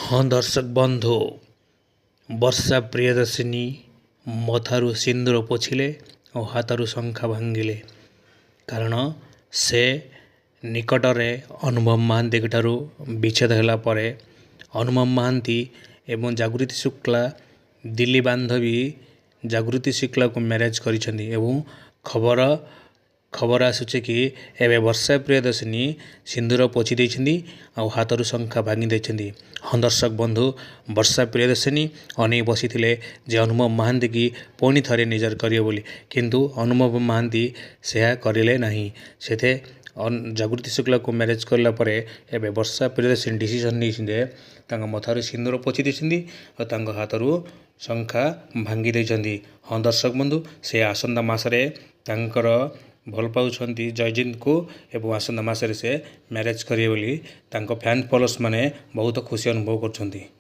हाँ दर्शक बंधु वर्षा प्रियदर्शिनी मथारू सिंदूर पोछिले और हाथरू शंखा भांगिले कारण से निकटरे अनुभव महांती ठारू विच्छेद होला परे अनुभव महांती एवं जागृति शुक्ला दिल्ली बांधवी जागृति शुक्ला को मैरेज करिसेंती एवं खबर आसुचे कि एवं वर्षा प्रियदर्शिनी सिंदूर पोछि देइछन्ती और हाथरू शंखा भांगी देइछन्ती। हाँ दर्शक बंधु वर्षा प्रियदर्शिनी अनेक बसीथिले जे अनुभव महांती की पुणी थरे निजर करियो बोली किंतु अनुभव महांती सेहा करिले नहीं। सेथे जागृति शुक्ला को मैरेज करला परे एबे वर्षा प्रियदर्शिनी डिसीजन नहीं तांका मथारू सिंदूर पोछि देइछन्ती और तांका हाथरू शंखा भांगी देइछन्ती। हाँ दर्शक बंधु से आसंता मासरे तांकर भल पाउछन्ती जयजित को एवं आसंता मासरे से मैरेज करिए बोली तांको फैन फॉलोअर्स माने बहुत खुशी अनुभव करछन्ती।